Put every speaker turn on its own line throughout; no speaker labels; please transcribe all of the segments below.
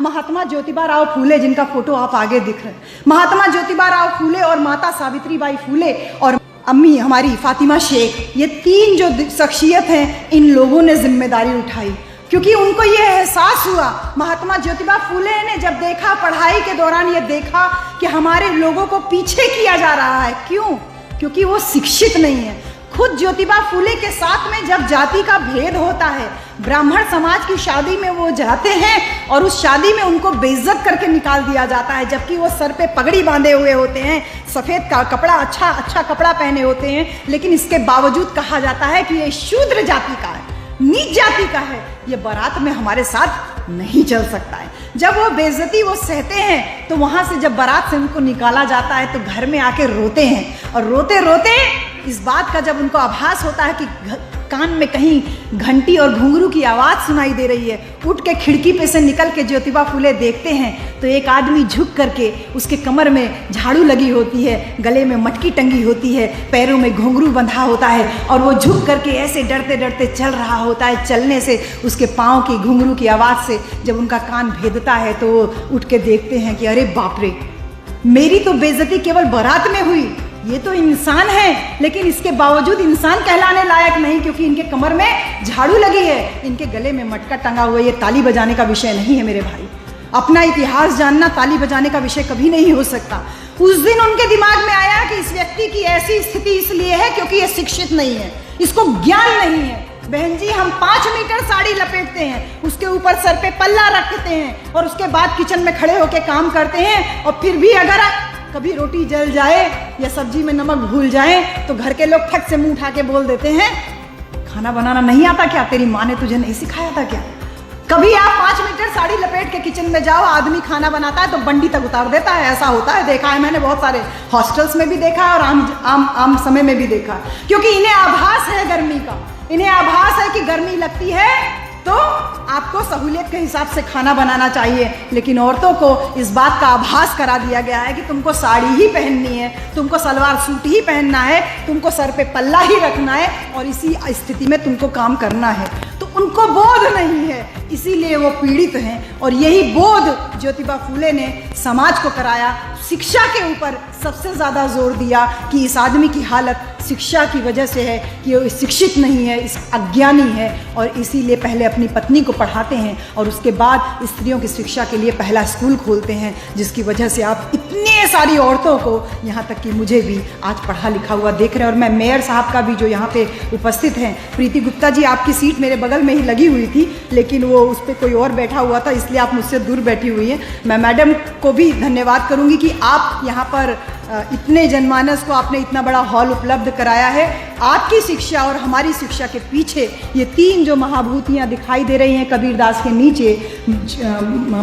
महात्मा ज्योतिबा राव फूले, जिनका फोटो आप आगे दिख रहे हैं, महात्मा ज्योतिबा राव फूले और माता सावित्रीबाई फूले और अम्मी हमारी फातिमा शेख, ये तीन जो शख्सियत हैं, इन लोगों ने जिम्मेदारी उठाई क्योंकि उनको ये एहसास हुआ। महात्मा ज्योतिबा फूले ने जब देखा, पढ़ाई के दौरान ये देखा कि हमारे लोगों को पीछे किया जा रहा है। क्यों? क्योंकि वो शिक्षित नहीं है। खुद ज्योतिबा फूले के साथ में जब जाति का भेद होता है, ब्राह्मण समाज की शादी में वो जाते हैं और उस शादी में उनको बेइज्जत करके निकाल दिया जाता है, जबकि वो सर पे पगड़ी बांधे हुए होते हैं, सफ़ेद का कपड़ा, अच्छा कपड़ा पहने होते हैं, लेकिन इसके बावजूद कहा जाता है कि ये शूद्र जाति का है, नीच जाति का है, ये बारात में हमारे साथ नहीं चल सकता है। जब वो बेइज्जती वो सहते हैं तो वहाँ से जब बारात से उनको निकाला जाता है तो घर में आके रोते हैं, और रोते रोते इस बात का जब उनको आभास होता है कि कान में कहीं घंटी और घुंघरू की आवाज़ सुनाई दे रही है, उठ के खिड़की पे से निकल के ज्योतिबा फूले देखते हैं तो एक आदमी झुक करके, उसके कमर में झाड़ू लगी होती है, गले में मटकी टंगी होती है, पैरों में घुंघरू बंधा होता है, और वो झुक करके ऐसे डरते डरते चल रहा होता है। चलने से उसके पाँव की घुंघरू की आवाज़ से जब उनका कान भेदता है तो वो उठ के देखते हैं कि अरे बाप रे, मेरी तो बेइज्जती केवल बारात में हुई, ये तो इंसान है लेकिन इसके बावजूद इंसान कहलाने लायक नहीं, क्योंकि इनके कमर में झाड़ू लगी है, इनके गले में मटका टंगा हुआ है। ये ताली बजाने का विषय नहीं है मेरे भाई। अपना इतिहास जानना ताली बजाने का विषय कभी नहीं हो सकता। उस दिन उनके दिमाग में आया कि इस व्यक्ति की ऐसी स्थिति इसलिए है क्योंकि ये शिक्षित नहीं है, इसको ज्ञान नहीं है। बहन जी, हम 5 मीटर साड़ी लपेटते हैं, उसके ऊपर सर पे पल्ला रखते हैं और उसके बाद किचन में खड़े होकर काम करते हैं, और फिर भी अगर कभी रोटी जल जाए या सब्जी में नमक भूल जाए तो घर के लोग फट से मुंह उठा के बोल देते हैं, खाना बनाना नहीं आता क्या? तेरी माँ ने तुझे नहीं सिखाया था क्या? कभी आप 5 मीटर साड़ी लपेट के किचन में जाओ, आदमी खाना बनाता है तो बंडी तक उतार देता है। ऐसा होता है, देखा है मैंने, बहुत सारे हॉस्टल्स में भी देखा है और आम समय में भी देखा, क्योंकि इन्हें आभास है गर्मी का, इन्हें आभास है कि गर्मी लगती है तो आपको सहूलियत के हिसाब से खाना बनाना चाहिए। लेकिन औरतों को इस बात का आभास करा दिया गया है कि तुमको साड़ी ही पहननी है, तुमको सलवार सूट ही पहनना है, तुमको सर पे पल्ला ही रखना है और इसी स्थिति में तुमको काम करना है। तो उनको बोध नहीं है, इसीलिए वो पीड़ित हैं। और यही बोध ज्योतिबा फूले ने समाज को कराया। शिक्षा के ऊपर सबसे ज़्यादा जोर दिया कि इस आदमी की हालत शिक्षा की वजह से है कि वो शिक्षित नहीं है, इस अज्ञानी है, और इसीलिए पहले अपनी पत्नी को पढ़ाते हैं और उसके बाद स्त्रियों की शिक्षा के लिए पहला स्कूल खोलते हैं, जिसकी वजह से आप इतने सारी औरतों को, यहाँ तक कि मुझे भी आज पढ़ा लिखा हुआ देख रहे हैं। और मैं मेयर साहब का भी जो यहाँ पे उपस्थित हैं, प्रीति गुप्ता जी, आपकी सीट मेरे बगल में ही लगी हुई थी, लेकिन वो उस पर कोई और बैठा हुआ था, इसलिए आप मुझसे दूर बैठी हुई हैं। मैं मैडम को भी धन्यवाद करूँगी कि आप यहाँ पर इतने जनमानस को आपने इतना बड़ा हॉल उपलब्ध कराया है। आपकी शिक्षा और हमारी शिक्षा के पीछे ये तीन जो महाभूतियाँ दिखाई दे रही हैं कबीरदास के नीचे,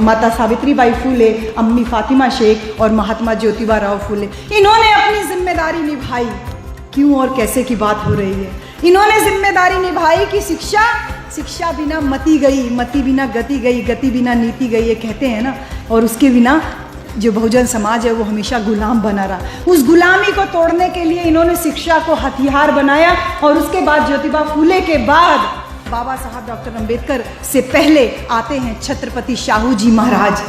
माता सावित्रीबाई फूले, अम्मी फातिमा शेख और महात्मा ज्योतिबा राव फूले, इन्होंने अपनी जिम्मेदारी निभाई। क्यों और कैसे की बात हो रही है? इन्होंने जिम्मेदारी निभाई कि शिक्षा बिना मति गई, मति बिना गति गई, गति बिना नीति गई, ये कहते हैं ना। और उसके बिना जो बहुजन समाज है वो हमेशा गुलाम बना रहा। उस गुलामी को तोड़ने के लिए इन्होंने शिक्षा को हथियार बनाया। और उसके बाद ज्योतिबा फूले के बाद बाबा साहब डॉक्टर अंबेडकर से पहले आते हैं छत्रपति शाहू जी महाराज,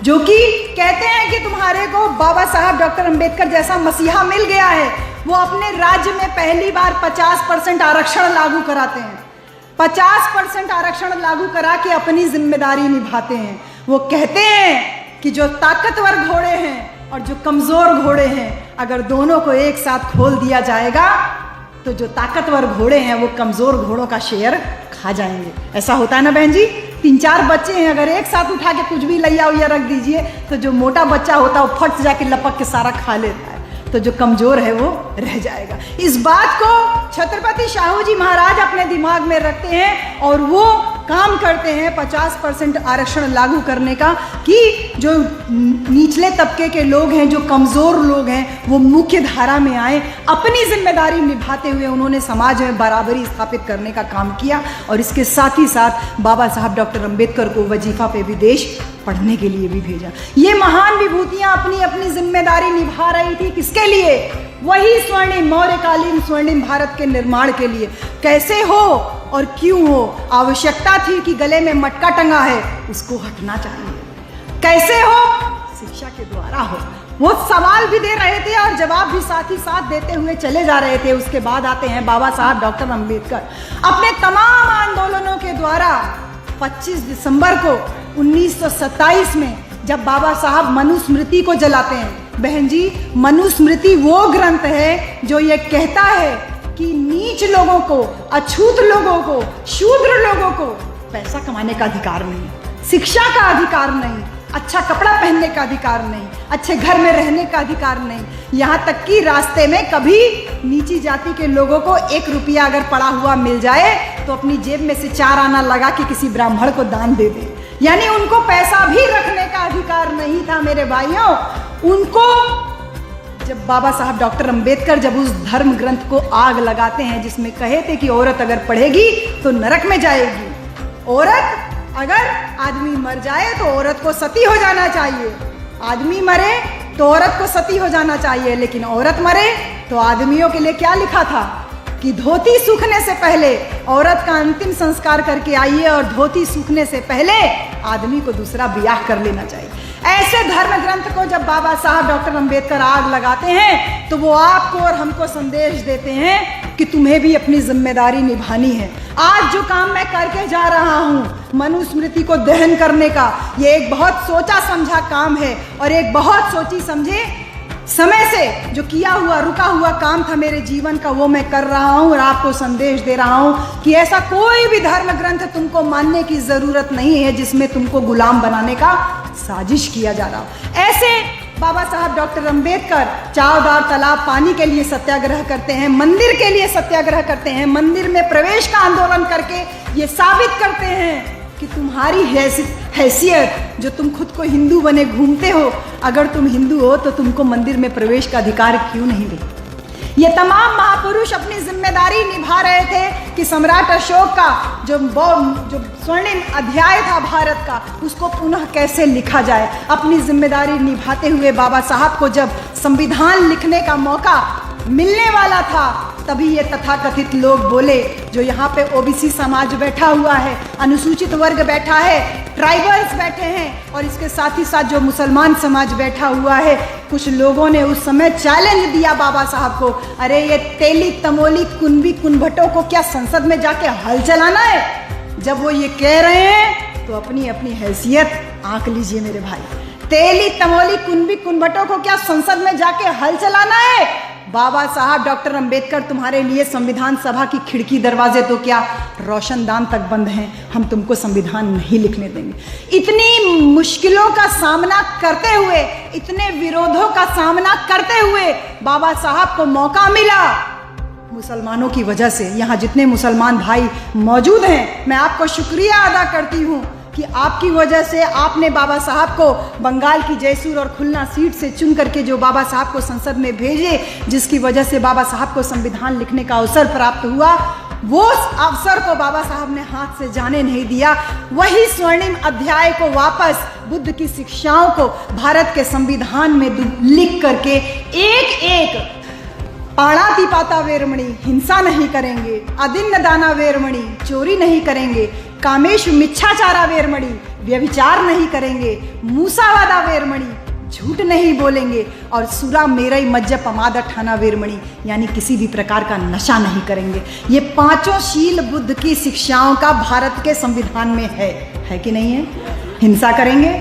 जो कि कहते हैं कि तुम्हारे को बाबा साहब डॉक्टर अंबेडकर जैसा मसीहा मिल गया है। वो अपने राज्य में पहली बार 50% आरक्षण लागू कराते हैं, 50% आरक्षण लागू करा के अपनी जिम्मेदारी निभाते हैं। वो कहते हैं कि जो ताकतवर घोड़े हैं और जो कमज़ोर घोड़े हैं, अगर दोनों को एक साथ खोल दिया जाएगा तो जो ताकतवर घोड़े हैं वो कमज़ोर घोड़ों का शेयर खा जाएंगे। ऐसा होता है ना बहन जी? 3-4 बच्चे हैं, अगर एक साथ उठा के कुछ भी लैया उया रख दीजिए तो जो मोटा बच्चा होता है वो फट से जाके लपक के सारा खा लेता है, तो जो कमज़ोर है वो रह जाएगा। इस बात को छत्रपति शाहू जी महाराज अपने दिमाग में रखते हैं और वो काम करते हैं 50% आरक्षण लागू करने का, कि जो निचले तबके के लोग हैं, जो कमज़ोर लोग हैं, वो मुख्य धारा में आए। अपनी जिम्मेदारी निभाते हुए उन्होंने समाज में बराबरी स्थापित करने का काम किया। और इसके साथ ही साथ बाबा साहब डॉक्टर अंबेडकर को वजीफ़ा पे विदेश पढ़ने के लिए भी भेजा। ये महान विभूतियाँ अपनी अपनी जिम्मेदारी निभा रही थी। किसके लिए? वही स्वर्णिम मौर्यकालीन स्वर्णिम भारत के निर्माण के लिए। कैसे हो और क्यों हो? आवश्यकता थी कि गले में मटका टंगा है, उसको हटना चाहिए। कैसे हो? शिक्षा के द्वारा हो। वो सवाल भी दे रहे थे और जवाब भी साथ ही साथ देते हुए चले जा रहे थे। उसके बाद आते हैं बाबा साहब डॉक्टर अंबेडकर। अपने तमाम आंदोलनों के द्वारा 25 दिसंबर को 1927 में जब बाबा साहब मनुस्मृति को जलाते हैं, बहन जी, मनुस्मृति वो ग्रंथ है जो ये कहता है कि नीच लोगों को, अछूत लोगों को, शूद्र लोगों को पैसा कमाने का अधिकार नहीं, शिक्षा का अधिकार नहीं, अच्छा कपड़ा पहनने का अधिकार नहीं, अच्छे घर में रहने का अधिकार नहीं, यहाँ तक कि रास्ते में कभी नीची जाति के लोगों को 1 रुपया अगर पड़ा हुआ मिल जाए तो अपनी जेब में से 4 आना लगा के किसी ब्राह्मण को दान दे दे। यानी उनको पैसा भी रखने का अधिकार नहीं था मेरे भाइयों। उनको जब बाबा साहब डॉक्टर अंबेडकर जब उस धर्म ग्रंथ को आग लगाते हैं जिसमें कहे थे कि औरत अगर पढ़ेगी तो नरक में जाएगी, औरत अगर आदमी मर जाए तो औरत को सती हो जाना चाहिए, आदमी मरे तो औरत को सती हो जाना चाहिए, लेकिन औरत मरे तो आदमियों के लिए क्या लिखा था कि धोती सूखने से पहले औरत का अंतिम संस्कार करके आइए और धोती सूखने से पहले आदमी को दूसरा ब्याह कर लेना चाहिए। ऐसे धर्म ग्रंथ को जब बाबा साहब डॉक्टर अंबेडकर आग लगाते हैं तो वो आपको और हमको संदेश देते हैं कि तुम्हें भी अपनी जिम्मेदारी निभानी है। आज जो काम मैं करके जा रहा हूँ मनुस्मृति को दहन करने का, ये एक बहुत सोचा समझा काम है और एक बहुत सोची समझे समय से जो किया हुआ रुका हुआ काम था मेरे जीवन का, वो मैं कर रहा हूँ और आपको संदेश दे रहा हूँ कि ऐसा कोई भी धर्म ग्रंथ तुमको मानने की जरूरत नहीं है जिसमें तुमको गुलाम बनाने का साजिश किया जा रहा हो। ऐसे बाबा साहब डॉक्टर अंबेडकर चावदार तालाब पानी के लिए सत्याग्रह करते हैं, मंदिर के लिए सत्याग्रह करते हैं, मंदिर में प्रवेश का आंदोलन करके ये साबित करते हैं कि तुम्हारी हैसियत जो तुम खुद को हिंदू बने घूमते हो, अगर तुम हिंदू हो तो तुमको मंदिर में प्रवेश का अधिकार क्यों नहीं देते। ये तमाम महापुरुष अपनी जिम्मेदारी निभा रहे थे कि सम्राट अशोक का जो स्वर्णिम अध्याय था भारत का, उसको पुनः कैसे लिखा जाए। अपनी जिम्मेदारी निभाते हुए बाबा साहब को जब संविधान लिखने का मौका मिलने वाला था तभी ये तथाकथित लोग बोले, जो यहाँ पे ओबीसी समाज बैठा हुआ है, अनुसूचित वर्ग बैठा है, ट्राइबल्स बैठे हैं और इसके साथ ही साथ जो मुसलमान समाज बैठा हुआ है, कुछ लोगों ने उस समय चैलेंज दिया बाबा साहब को, अरे ये तेली तमोली कुनबी कुनभटों को क्या संसद में जाके हल चलाना है। जब वो ये कह रहे हैं तो अपनी अपनी हैसियत आंक लीजिए मेरे भाई। तेली तमोली कुनबी कुनभटों को क्या संसद में जाके हल चलाना है। बाबा साहब डॉक्टर अंबेडकर तुम्हारे लिए संविधान सभा की खिड़की दरवाजे तो क्या रोशनदान तक बंद हैं, हम तुमको संविधान नहीं लिखने देंगे। इतनी मुश्किलों का सामना करते हुए, इतने विरोधों का सामना करते हुए बाबा साहब को मौका मिला मुसलमानों की वजह से। यहाँ जितने मुसलमान भाई मौजूद हैं, मैं आपको शुक्रिया अदा करती हूँ कि आपकी वजह से आपने बाबा साहब को बंगाल की जयसूर और खुलना सीट से चुन करके जो बाबा साहब को संसद में भेजे, जिसकी वजह से बाबा साहब को संविधान लिखने का अवसर प्राप्त हुआ, वो अवसर को बाबा साहब ने हाथ से जाने नहीं दिया। वही स्वर्णिम अध्याय को वापस बुद्ध की शिक्षाओं को भारत के संविधान में लिख करके एक एक पाणातिपाता वेरमणि, हिंसा नहीं करेंगे, अदिन्न दाना वेरमणि, चोरी नहीं करेंगे, कामेशु मिच्छाचारा वेरमणि, व्यभिचार नहीं करेंगे, मूसावादा वेरमणि, झूठ नहीं बोलेंगे, और सुरा मेरई मज्ज पमाद ठाना वेरमणि, यानी किसी भी प्रकार का नशा नहीं करेंगे। ये 5 शील बुद्ध की शिक्षाओं का भारत के संविधान में है कि नहीं है। हिंसा करेंगे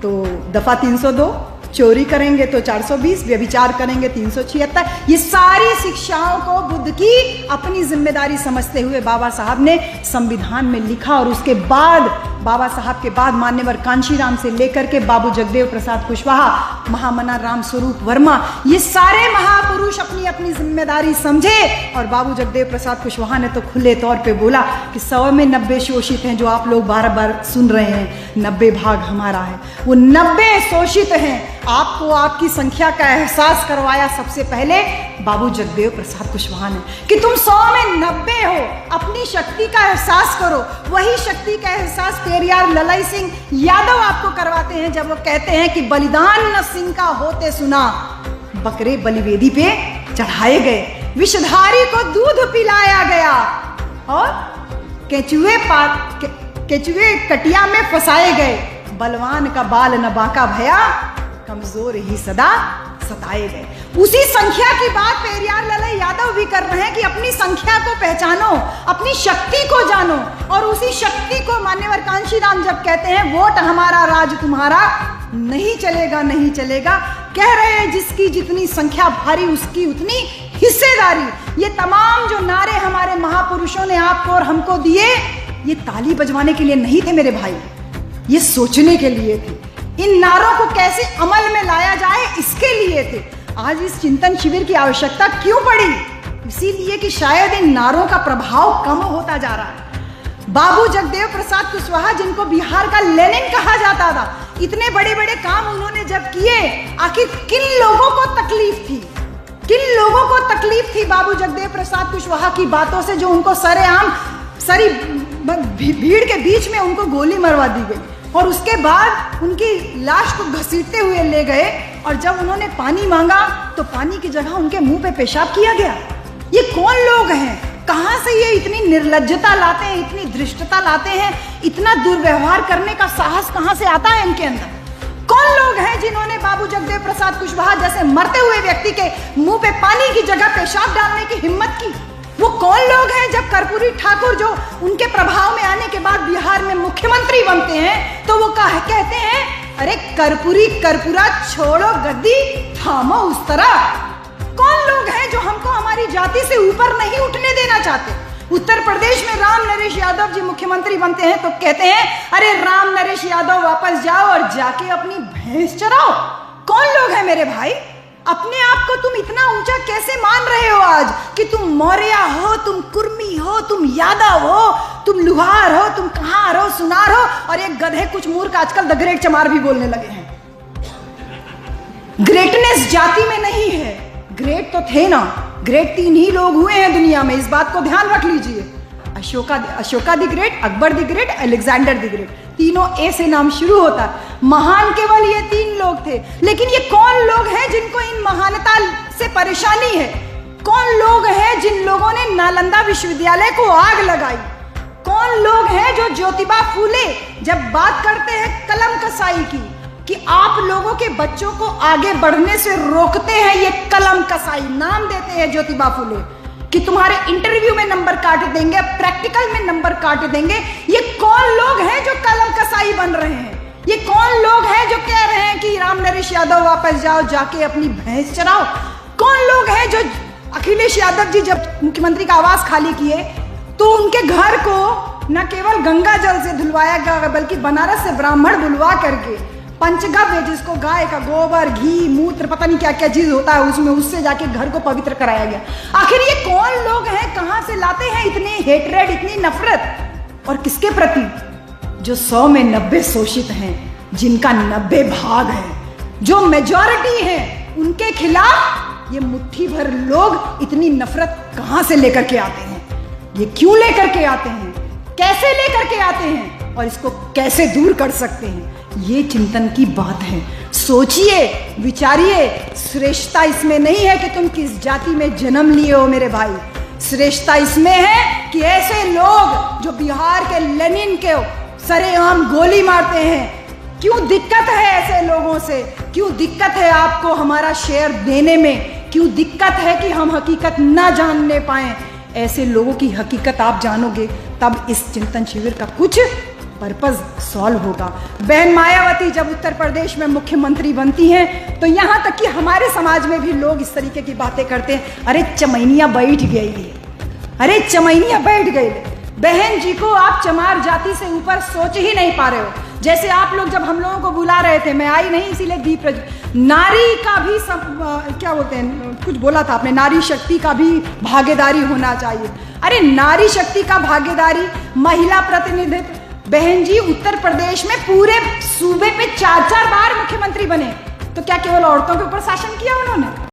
तो दफा 302, चोरी करेंगे तो 420, व्यभिचार करेंगे 376। ये सारी शिक्षाओं को बुद्ध की अपनी जिम्मेदारी समझते हुए बाबा साहब ने संविधान में लिखा। और उसके बाद बाबा साहब के बाद मान्यवर कांशीराम से लेकर के बाबू जगदेव प्रसाद कुशवाहा, महामना राम स्वरूप वर्मा, ये सारे महापुरुष अपनी अपनी जिम्मेदारी समझे। और बाबू जगदेव प्रसाद कुशवाहा ने तो खुले तौर पे बोला कि 100 में 90 शोषित हैं, जो आप लोग बार बार सुन रहे हैं, 90 भाग हमारा है, वो 90 शोषित हैं। आपको आपकी संख्या का एहसास करवाया सबसे पहले बाबू जगदेव प्रसाद कुशवाहा ने कि तुम 100 में 90 हो, अपनी शक्ति का एहसास करो। वही शक्ति का एहसास पेरियार ललाई सिंह यादव आपको करवाते हैं जब वो कहते हैं कि बलिदान न सिंह का होते सुना, बकरे बलिवेदी पे चढ़ाए गए, विषधारी को दूध पिलाया गया और केचुए कटिया में फंसाए गए, बलवान का बाल न बांका भया, कमजोर ही सदा सताए गए। उसी संख्या की बात पेरियार लाल यादव भी कर रहे हैं कि अपनी संख्या को पहचानो, अपनी शक्ति को जानो, और उसी शक्ति को मान्यवर कांशीराम जब कहते हैं वोट हमारा राज तुम्हारा, नहीं चलेगा नहीं चलेगा, कह रहे हैं जिसकी जितनी संख्या भारी उसकी उतनी हिस्सेदारी। ये तमाम जो नारे हमारे महापुरुषों ने आपको और हमको दिए, ये ताली बजवाने के लिए नहीं थे मेरे भाई, ये सोचने के लिए थे। इन नारों को कैसे अमल में लाया जाए इसके लिए थे। आज इस चिंतन शिविर की आवश्यकता क्यों पड़ी? इसीलिए कि शायद इन नारों का प्रभाव कम होता जा रहा है। बाबू जगदेव प्रसाद कुशवाहा, जिनको बिहार का लेनिन कहा जाता था, इतने बड़े बड़े काम उन्होंने जब किए, आखिर किन लोगों को तकलीफ थी? किन लोगों को तकलीफ थी बाबू जगदेव प्रसाद कुशवाहा की बातों से, जो उनको सरेआम सारी भीड़ के बीच में उनको गोली मरवा दी गई और उसके बाद उनकी लाश को घसीटते हुए ले गए, और जब उन्होंने पानी मांगा तो पानी की जगह उनके मुंह पे पेशाब किया गया। ये कौन लोग हैं? कहां से ये इतनी निर्लज्जता लाते हैं, इतनी धृष्टता लाते हैं, इतना दुर्व्यवहार करने का साहस कहां से आता है इनके अंदर? कौन लोग हैं जिन्होंने बाबू जगदेव प्रसाद कुशवाहा जैसे मरते हुए व्यक्ति के मुंह पे पानी की जगह पेशाब डालने की हिम्मत की? वो कौन लोग हैं जब कर्पूरी ठाकुर, जो उनके प्रभाव में आने के बाद बिहार में मुख्यमंत्री बनते हैं, तो वो कहते हैं अरे कर्पूरी कर्पूरा छोड़ो गद्दी थामो उस तरह। कौन लोग हैं जो हमको हमारी जाति से ऊपर नहीं उठने देना चाहते? उत्तर प्रदेश में राम नरेश यादव जी मुख्यमंत्री बनते हैं तो कहते हैं अरे राम नरेश यादव वापस जाओ और जाके अपनी भैंस चराओ। कौन लोग हैं मेरे भाई? अपने आप को तुम इतना ऊंचा कैसे मान रहे हो आज कि तुम मौर्य हो, तुम कुर्मी हो, तुम यादव हो, तुम लुहार हो, तुम कहार हो, सुनार हो, और एक गधे कुछ मूर्ख आजकल द ग्रेट चमार भी बोलने लगे हैं। ग्रेटनेस जाति में नहीं है। ग्रेट तो थे ना, ग्रेट 3 ही लोग हुए हैं दुनिया में, इस बात को ध्यान रख लीजिए। Ashoka the great, Akbar the great, Alexander the great, तीनों ए से नाम शुरू होता है। महान केवल ये 3 लोग थे। लेकिन ये कौन लोग हैं जिनको इन महानता से परेशानी है? कौन लोग हैं जिन लोगों ने नालंदा विश्वविद्यालय को आग लगाई? कौन लोग हैं जो ज्योतिबा फूले जब बात करते हैं कलम कसाई की, कि आप लोगों के बच्चों को आगे बढ़ने से रोकते हैं, ये कलम कसाई नाम देते हैं ज्योतिबा फूले, कि तुम्हारे इंटरव्यू में नंबर काट देंगे, प्रैक्टिकल में नंबर काट देंगे। ये कौन लोग हैं जो कलम कसाई बन रहे हैं? ये कौन लोग हैं जो कह रहे हैं कि राम नरेश यादव वापस जाओ, जाके अपनी भैंस चराओ? कौन लोग हैं जो अखिलेश यादव जी जब मुख्यमंत्री का आवास खाली किए तो उनके घर को न केवल गंगा जल से धुलवाया गया बल्कि बनारस से ब्राह्मण बुलवा करके पंचगव्य, जिसको गाय का गोबर, घी, मूत्र, पता नहीं क्या क्या चीज होता है उसमें, उससे जाके घर को पवित्र कराया गया। आखिर ये कौन लोग हैं? कहां से लाते हैं इतनी हेटरेड, इतनी नफरत? और किसके प्रति? जो 100 में 90 शोषित हैं, जिनका 90 भाग है, जो मेजॉरिटी है, उनके खिलाफ ये मुट्ठी भर लोग इतनी नफरत कहां से लेकर के आते हैं? ये क्यों लेकर के आते हैं? कैसे लेकर के आते हैं? और इसको कैसे दूर कर सकते हैं? ये चिंतन की बात है। सोचिए, विचारिए। श्रेष्ठता इसमें नहीं है कि तुम किस जाति में जन्म लिए हो मेरे भाई। श्रेष्ठता इसमें है कि ऐसे लोग जो बिहार के लेनिन के सरेआम गोली मारते हैं, क्यों दिक्कत है ऐसे लोगों से? क्यों दिक्कत है आपको हमारा शेयर देने में? क्यों दिक्कत है कि हम हकीकत ना जानने पाए? ऐसे लोगों की हकीकत आप जानोगे तब इस चिंतन शिविर का कुछ पर्पज सॉल्व होगा। बहन मायावती जब उत्तर प्रदेश में मुख्यमंत्री बनती हैं तो यहाँ तक कि हमारे समाज में भी लोग इस तरीके की बातें करते हैं, अरे चमैनिया बैठ गई है, अरे चमैनिया बैठ गई। बहन जी को आप चमार जाति से ऊपर सोच ही नहीं पा रहे हो। जैसे आप लोग जब हम लोगों को बुला रहे थे, मैं आई नहीं इसीलिए दीप नारी का भी क्या बोलते हैं, कुछ बोला था आपने, नारी शक्ति का भी भागीदारी होना चाहिए। अरे नारी शक्ति का भागीदारी, महिला प्रतिनिधित्व। बहन जी उत्तर प्रदेश में पूरे सूबे पे 4-4 बार मुख्यमंत्री बने, तो क्या केवल औरतों के ऊपर शासन किया उन्होंने?